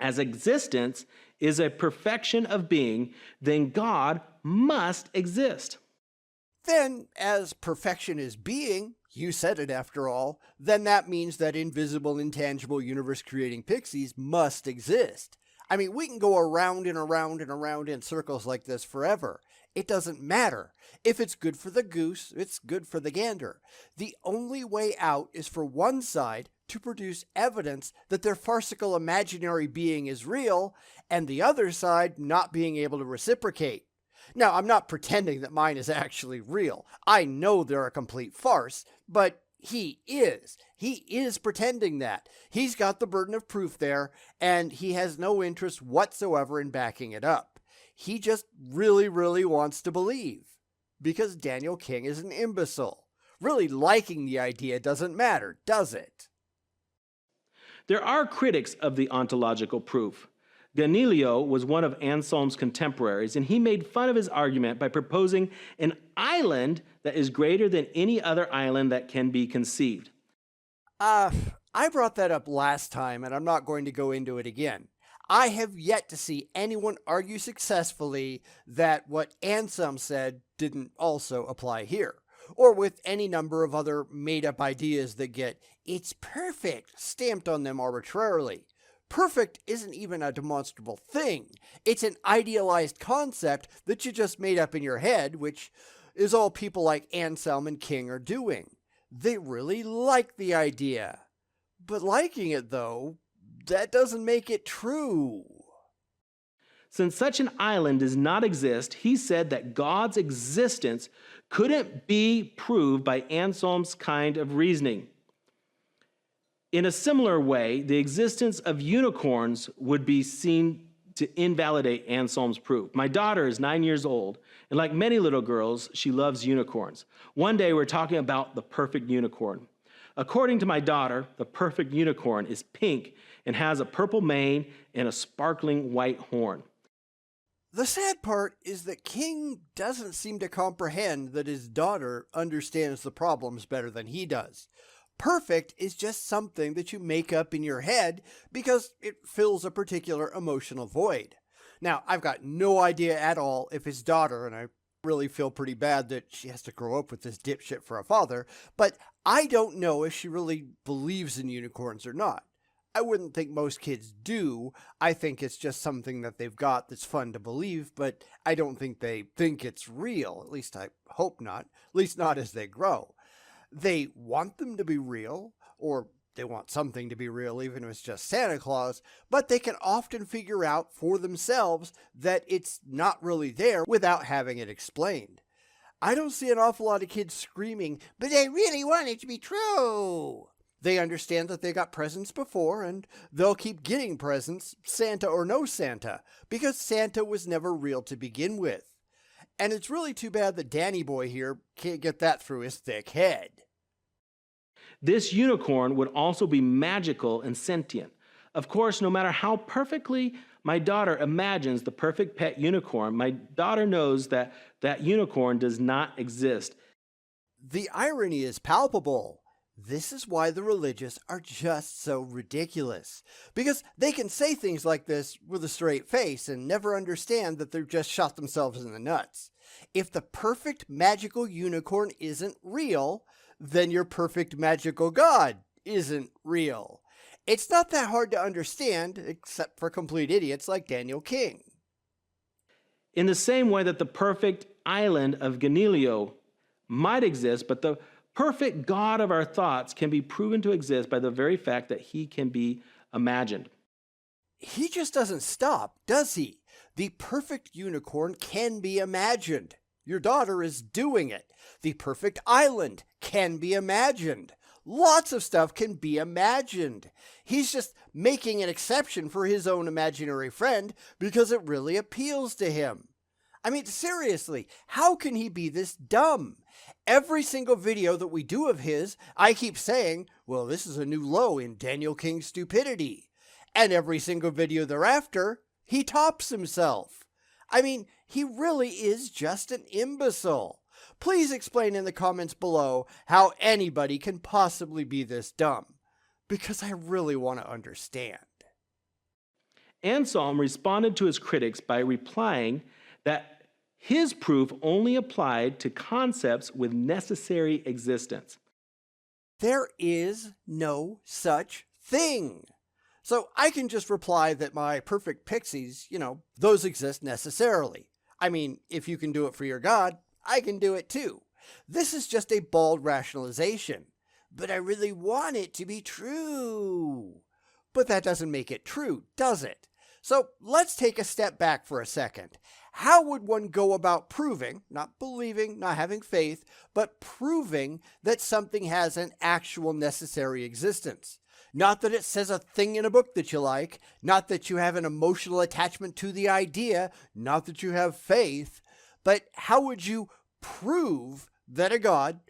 As existence is a perfection of being, then God must exist. Then, as perfection is being, you said it after all, then that means that invisible, intangible, universe-creating pixies must exist. I mean, we can go around and around and around in circles like this forever. It doesn't matter. If it's good for the goose, it's good for the gander. The only way out is for one side to produce evidence that their farcical imaginary being is real, and the other side not being able to reciprocate. Now, I'm not pretending that mine is actually real. I know they're a complete farce, but he is. He is pretending that. He's got the burden of proof there, and he has no interest whatsoever in backing it up. He just really, really wants to believe. Because Daniel King is an imbecile. Really liking the idea doesn't matter, does it? There are critics of the ontological proof. Galileo was one of Anselm's contemporaries, and he made fun of his argument by proposing an island that is greater than any other island that can be conceived. Uh, I brought that up last time, and I'm not going to go into it again. I have yet to see anyone argue successfully that what Anselm said didn't also apply here, or with any number of other made up ideas that get "it's perfect" stamped on them arbitrarily. Perfect isn't even a demonstrable thing. It's an idealized concept that you just made up in your head, which is all people like Anselm and King are doing. They really like the idea. But liking it, though, that doesn't make it true. Since such an island does not exist, he said that God's existence couldn't be proved by Anselm's kind of reasoning. In a similar way, the existence of unicorns would be seen to invalidate Anselm's proof. My daughter is 9 years old, and like many little girls, she loves unicorns. One day we're talking about the perfect unicorn. According to my daughter, the perfect unicorn is pink and has a purple mane and a sparkling white horn. The sad part is that King doesn't seem to comprehend that his daughter understands the problems better than he does. Perfect is just something that you make up in your head because it fills a particular emotional void. Now, I've got no idea at all if his daughter, and I really feel pretty bad that she has to grow up with this dipshit for a father, but I don't know if she really believes in unicorns or not. I wouldn't think most kids do. I think it's just something that they've got that's fun to believe, but I don't think they think it's real. At least I hope not. At least not as they grow. They want them to be real, or they want something to be real, even if it's just Santa Claus, but they can often figure out for themselves that it's not really there without having it explained. I don't see an awful lot of kids screaming, "But I really want it to be true." They understand that they got presents before, and they'll keep getting presents, Santa or no Santa, because Santa was never real to begin with. And it's really too bad that Danny Boy here can't get that through his thick head. This unicorn would also be magical and sentient. Of course, no matter how perfectly my daughter imagines the perfect pet unicorn, my daughter knows that that unicorn does not exist. The irony is palpable. This is why the religious are just so ridiculous. Because they can say things like this with a straight face and never understand that they've just shot themselves in the nuts. If the perfect magical unicorn isn't real, then your perfect magical God isn't real. It's not that hard to understand, except for complete idiots like Daniel King. In the same way that the perfect island of Ganilio might exist, but the perfect God of our thoughts can be proven to exist by the very fact that he can be imagined. He just doesn't stop, does he? The perfect unicorn can be imagined. Your daughter is doing it. The perfect island can be imagined. Lots of stuff can be imagined. He's just making an exception for his own imaginary friend because it really appeals to him. I mean, seriously, how can he be this dumb? Every single video that we do of his, I keep saying, well, this is a new low in Daniel King's stupidity. And every single video thereafter, he tops himself. I mean, he really is just an imbecile. Please explain in the comments below how anybody can possibly be this dumb, because I really want to understand. Anselm responded to his critics by replying that his proof only applied to concepts with necessary existence. There is no such thing. So I can just reply that my perfect pixies, those exist necessarily. I mean, if you can do it for your God, I can do it too. This is just a bald rationalization. But I really want it to be true. But that doesn't make it true, does it? So let's take a step back for a second. How would one go about proving, not believing, not having faith, but proving that something has an actual necessary existence? Not that it says a thing in a book that you like, not that you have an emotional attachment to the idea, not that you have faith, but how would you prove that a God,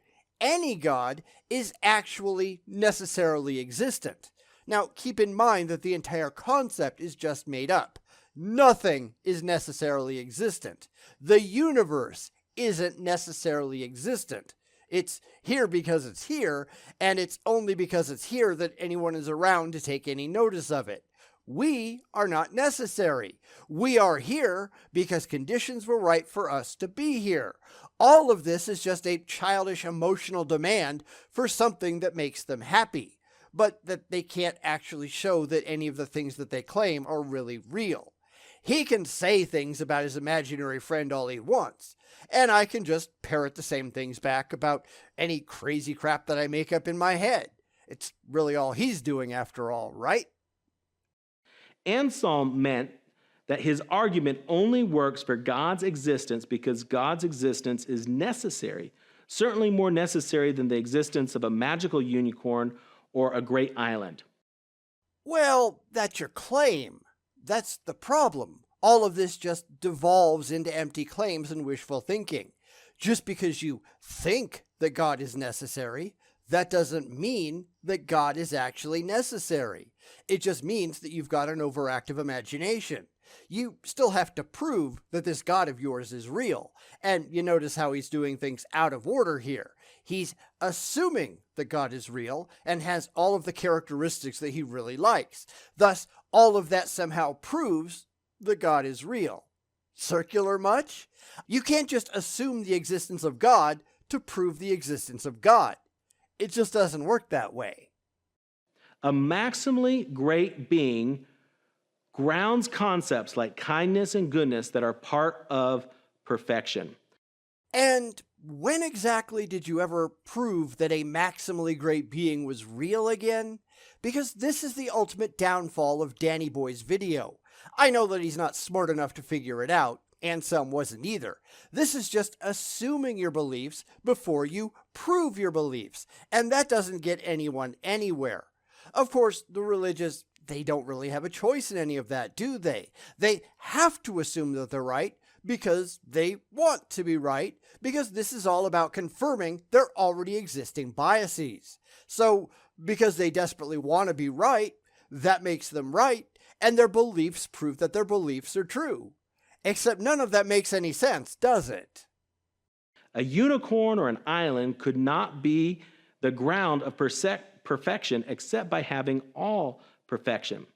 any God, is actually necessarily existent? Now, keep in mind that the entire concept is just made up. Nothing is necessarily existent. The universe isn't necessarily existent. It's here because it's here, and it's only because it's here that anyone is around to take any notice of it. We are not necessary. We are here because conditions were right for us to be here. All of this is just a childish emotional demand for something that makes them happy, but that they can't actually show that any of the things that they claim are really real. He can say things about his imaginary friend all he wants, and I can just parrot the same things back about any crazy crap that I make up in my head. It's really all he's doing after all, right? Anselm meant that his argument only works for God's existence because God's existence is necessary, certainly more necessary than the existence of a magical unicorn or a great island. Well, that's your claim. That's the problem. All of this just devolves into empty claims and wishful thinking. Just because you think that God is necessary, that doesn't mean that God is actually necessary. It just means that you've got an overactive imagination. You still have to prove that this God of yours is real. And you notice how he's doing things out of order here. He's assuming that God is real and has all of the characteristics that he really likes. Thus, all of that somehow proves that God is real. Circular much? You can't just assume the existence of God to prove the existence of God. It just doesn't work that way. A maximally great being grounds concepts like kindness and goodness that are part of perfection. And when exactly did you ever prove that a maximally great being was real again? Because this is the ultimate downfall of Danny Boy's video. I know that he's not smart enough to figure it out. Anselm wasn't either. This is just assuming your beliefs before you prove your beliefs, and that doesn't get anyone anywhere. Of course, the religious, they don't really have a choice in any of that, do they? They have to assume that they're right because they want to be right, because this is all about confirming their already existing biases. So, because they desperately want to be right, that makes them right, and their beliefs prove that their beliefs are true. Except none of that makes any sense, does it? A unicorn or an island could not be the ground of perfection except by having all perfection.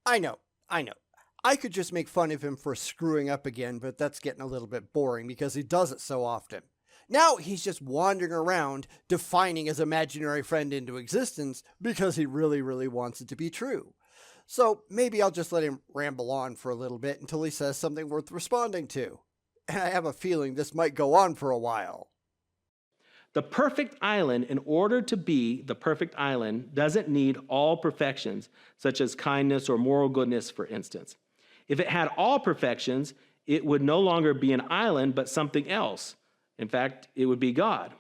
I know. I could just make fun of him for screwing up again, but that's getting a little bit boring because he does it so often. Now he's just wandering around defining his imaginary friend into existence because he really, really wants it to be true. So maybe I'll just let him ramble on for a little bit until he says something worth responding to. And I have a feeling this might go on for a while. The perfect island, in order to be the perfect island, doesn't need all perfections, such as kindness or moral goodness, for instance. If it had all perfections, it would no longer be an island, but something else. In fact, it would be God.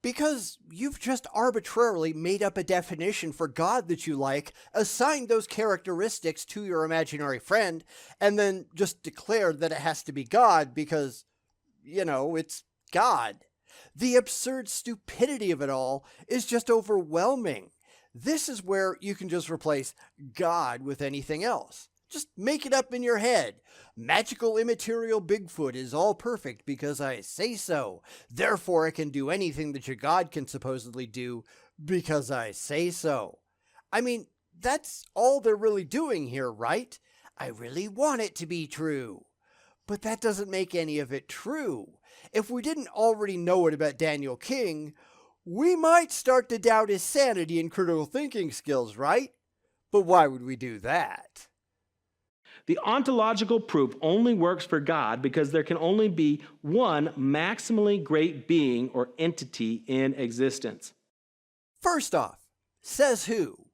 Because you've just arbitrarily made up a definition for God that you like, assigned those characteristics to your imaginary friend, and then just declared that it has to be God because, it's God. The absurd stupidity of it all is just overwhelming. This is where you can just replace God with anything else. Just make it up in your head. Magical immaterial Bigfoot is all perfect because I say so. Therefore, it can do anything that your God can supposedly do because I say so. I mean, that's all they're really doing here, right? I really want it to be true. But that doesn't make any of it true. If we didn't already know it about Daniel King, we might start to doubt his sanity and critical thinking skills, right? But why would we do that? The ontological proof only works for God because there can only be one maximally great being or entity in existence. First off, says who?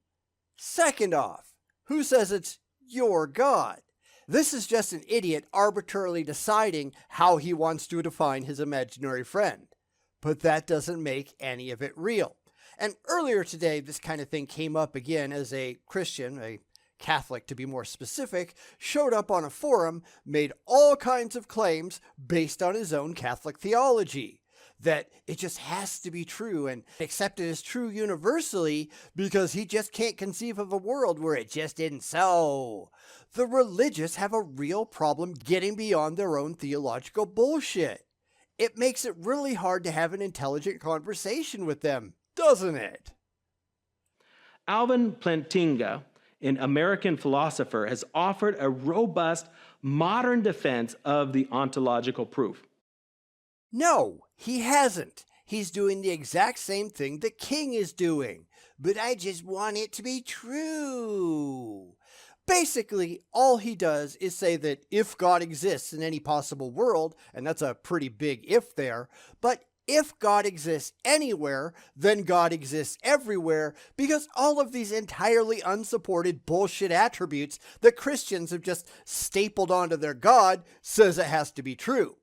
Second off, who says it's your God? This is just an idiot arbitrarily deciding how he wants to define his imaginary friend. But that doesn't make any of it real. And earlier today, this kind of thing came up again as a Christian, a Catholic to be more specific, showed up on a forum, made all kinds of claims based on his own Catholic theology. That it just has to be true and accepted as true universally because he just can't conceive of a world where it just isn't so. The religious have a real problem getting beyond their own theological bullshit. it makes it really hard to have an intelligent conversation with them, doesn't it? Alvin Plantinga, an American philosopher, has offered a robust modern defense of the ontological proof. No, he hasn't. He's doing the exact same thing the king is doing. But I just want it to be true. Basically, all he does is say that if God exists in any possible world, and that's a pretty big if there, but if God exists anywhere, then God exists everywhere, because all of these entirely unsupported bullshit attributes that Christians have just stapled onto their God says it has to be true.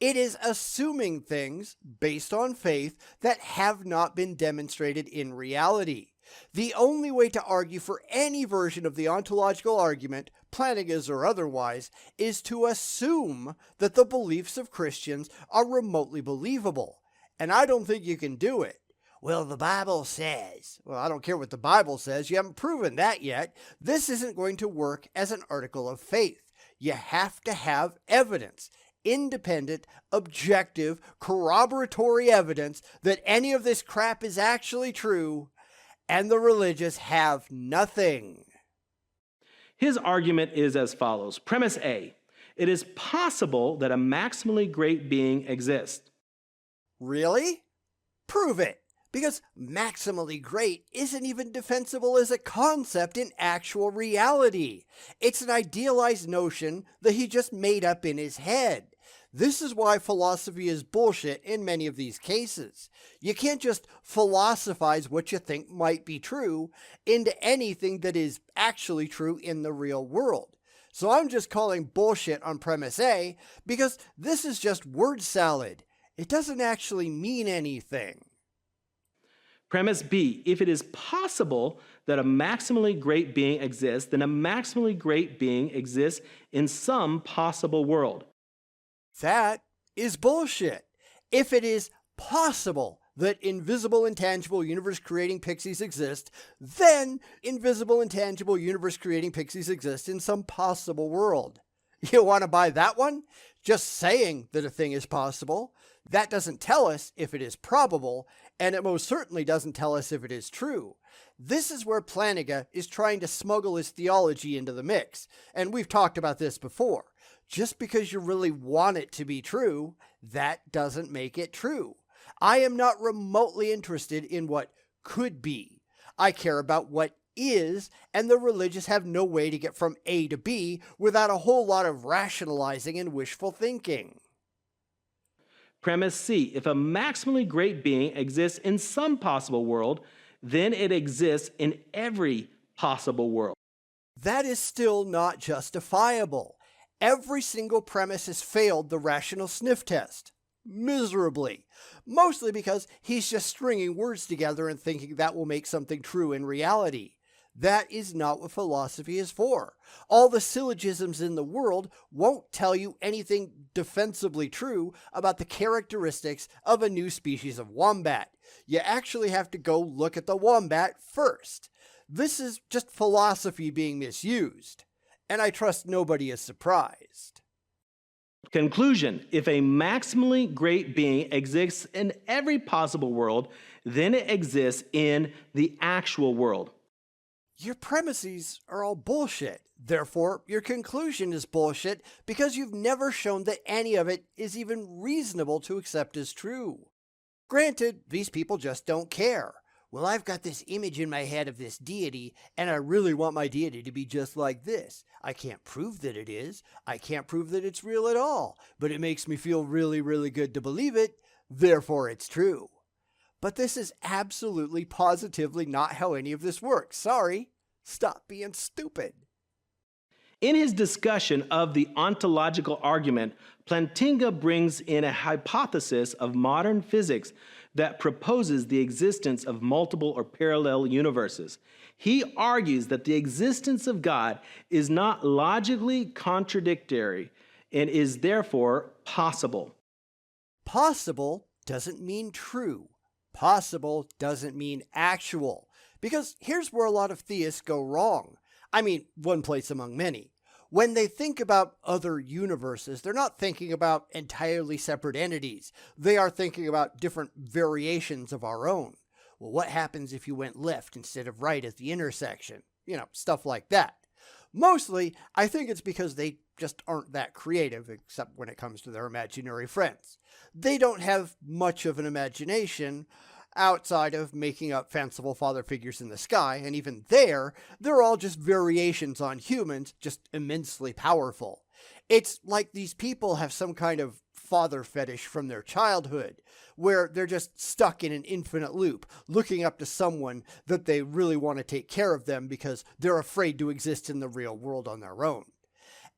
It is assuming things based on faith that have not been demonstrated in reality. The only way to argue for any version of the ontological argument, Plantinga's or otherwise, is to assume that the beliefs of Christians are remotely believable. And I don't think you can do it. Well, the Bible says. Well, I don't care what the Bible says. You haven't proven that yet. This isn't going to work as an article of faith. You have to have evidence. Independent, objective, corroboratory evidence that any of this crap is actually true, and the religious have nothing. His argument is as follows. Premise A, it is possible that a maximally great being exists. Really? Prove it, because maximally great isn't even defensible as a concept in actual reality. It's an idealized notion that he just made up in his head. This is why philosophy is bullshit in many of these cases. You can't just philosophize what you think might be true into anything that is actually true in the real world. So I'm just calling bullshit on premise A because this is just word salad. It doesn't actually mean anything. Premise B, if it is possible that a maximally great being exists, then a maximally great being exists in some possible world. That is bullshit. If it is possible that invisible, intangible, universe-creating pixies exist, then invisible, intangible, universe-creating pixies exist in some possible world. You want to buy that one? Just saying that a thing is possible. That doesn't tell us if it is probable, and it most certainly doesn't tell us if it is true. This is where Plantinga is trying to smuggle his theology into the mix, and we've talked about this before. Just because you really want it to be true, that doesn't make it true. I am not remotely interested in what could be. I care about what is, and the religious have no way to get from A to B without a whole lot of rationalizing and wishful thinking. Premise C, if a maximally great being exists in some possible world, then it exists in every possible world. That is still not justifiable. Every single premise has failed the rational sniff test. Miserably. Mostly because he's just stringing words together and thinking that will make something true in reality. That is not what philosophy is for. All the syllogisms in the world won't tell you anything defensibly true about the characteristics of a new species of wombat. You actually have to go look at the wombat first. This is just philosophy being misused. And I trust nobody is surprised. Conclusion, if a maximally great being exists in every possible world, then it exists in the actual world. Your premises are all bullshit. Therefore, your conclusion is bullshit because you've never shown that any of it is even reasonable to accept as true. Granted, these people just don't care. Well, I've got this image in my head of this deity, and I really want my deity to be just like this. I can't prove that it is. I can't prove that it's real at all, but it makes me feel really, really good to believe it. Therefore, it's true. But this is absolutely, positively not how any of this works. Sorry. Stop being stupid. In his discussion of the ontological argument, Plantinga brings in a hypothesis of modern physics that proposes the existence of multiple or parallel universes. He argues that the existence of God is not logically contradictory and is therefore possible. Possible doesn't mean true. Possible doesn't mean actual. Because here's where a lot of theists go wrong. I mean, one place among many. When they think about other universes, they're not thinking about entirely separate entities. They are thinking about different variations of our own. Well, what happens if you went left instead of right at the intersection? Stuff like that. Mostly, I think it's because they just aren't that creative, except when it comes to their imaginary friends. They don't have much of an imagination outside of making up fanciful father figures in the sky, and even there, they're all just variations on humans, just immensely powerful. It's like these people have some kind of father fetish from their childhood, where they're just stuck in an infinite loop, looking up to someone that they really want to take care of them because they're afraid to exist in the real world on their own.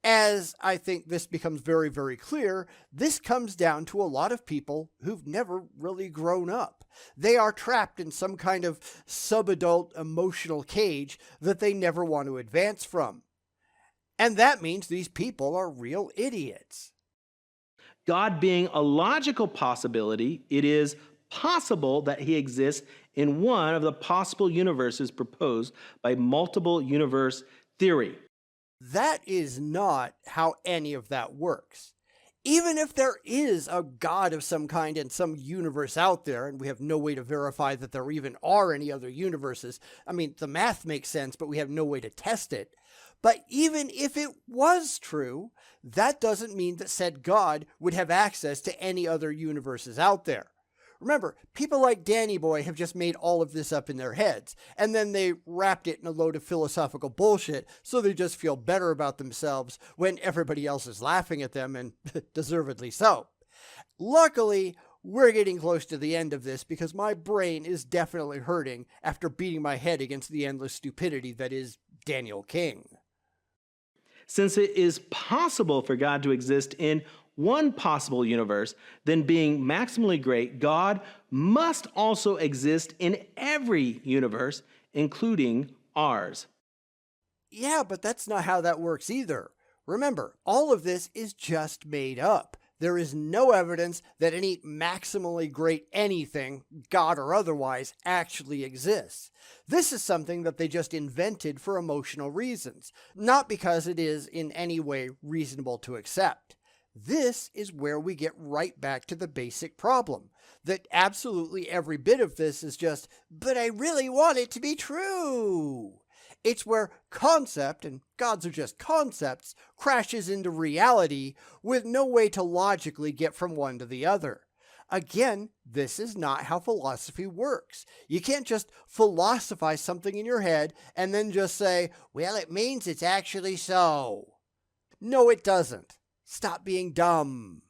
As I think this becomes very, very clear, this comes down to a lot of people who've never really grown up. They are trapped in some kind of subadult emotional cage that they never want to advance from. And that means these people are real idiots. God being a logical possibility, it is possible that he exists in one of the possible universes proposed by multiple universe theory. That is not how any of that works. Even if there is a God of some kind in some universe out there, and we have no way to verify that there even are any other universes, the math makes sense, but we have no way to test it. But even if it was true, that doesn't mean that said God would have access to any other universes out there. Remember, people like Danny Boy have just made all of this up in their heads, and then they wrapped it in a load of philosophical bullshit so they just feel better about themselves when everybody else is laughing at them, and deservedly so. Luckily, we're getting close to the end of this because my brain is definitely hurting after beating my head against the endless stupidity that is Daniel King. Since it is possible for God to exist in one possible universe, then being maximally great, God must also exist in every universe, including ours. Yeah, but that's not how that works either. Remember, all of this is just made up. There is no evidence that any maximally great anything, God or otherwise, actually exists. This is something that they just invented for emotional reasons, not because it is in any way reasonable to accept. This is where we get right back to the basic problem, that absolutely every bit of this is just, but I really want it to be true. It's where concept, and gods are just concepts, crashes into reality with no way to logically get from one to the other. Again, this is not how philosophy works. You can't just philosophize something in your head and then just say, well, it means it's actually so. No, it doesn't. Stop being dumb.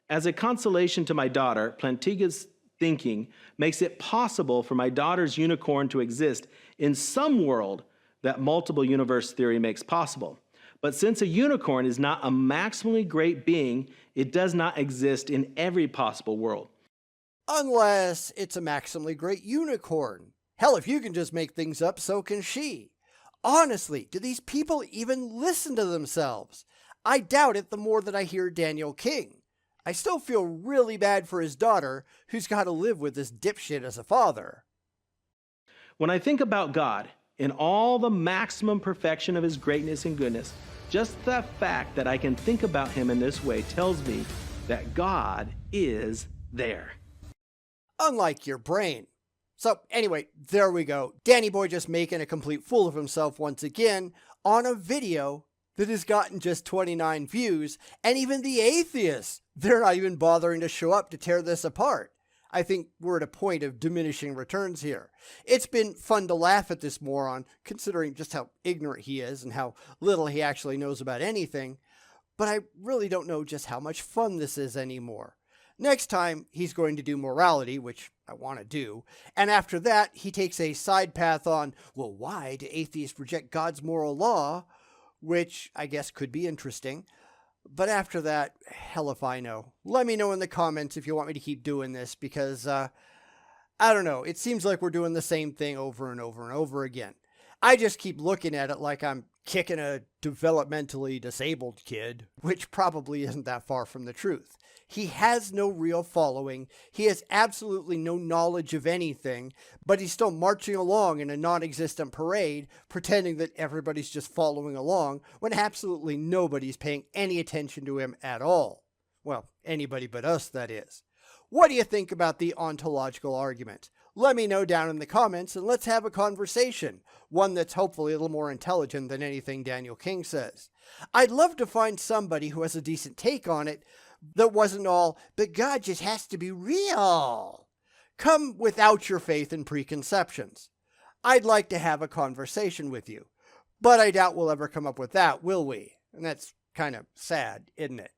As a consolation to my daughter, Plantinga's thinking makes it possible for my daughter's unicorn to exist in some world that multiple universe theory makes possible. But since a unicorn is not a maximally great being, it does not exist in every possible world. Unless it's a maximally great unicorn. Hell, if you can just make things up, so can she. Honestly, do these people even listen to themselves? I doubt it the more that I hear Daniel King. I still feel really bad for his daughter, who's got to live with this dipshit as a father. When I think about God, in all the maximum perfection of his greatness and goodness, just the fact that I can think about him in this way tells me that God is there. Unlike your brain. So anyway, there we go. Danny Boy just making a complete fool of himself once again on a video that has gotten just 29 views, and even the atheists, they're not even bothering to show up to tear this apart. I think we're at a point of diminishing returns here. It's been fun to laugh at this moron, considering just how ignorant he is and how little he actually knows about anything, but I really don't know just how much fun this is anymore. Next time, he's going to do morality, which I want to do, and after that, he takes a side path on, well, why do atheists reject God's moral law? Which I guess could be interesting. But after that, hell if I know. Let me know in the comments if you want me to keep doing this, because, I don't know, it seems like we're doing the same thing over and over and over again. I just keep looking at it like I'm kicking a developmentally disabled kid, which probably isn't that far from the truth. He has no real following. He has absolutely no knowledge of anything, but he's still marching along in a non-existent parade, pretending that everybody's just following along when absolutely nobody's paying any attention to him at all. Well, anybody but us, that is. What do you think about the ontological argument? Let me know down in the comments and let's have a conversation, one that's hopefully a little more intelligent than anything Daniel King says. I'd love to find somebody who has a decent take on it that wasn't all, but God just has to be real. Come without your faith and preconceptions. I'd like to have a conversation with you, but I doubt we'll ever come up with that, will we? And that's kind of sad, isn't it?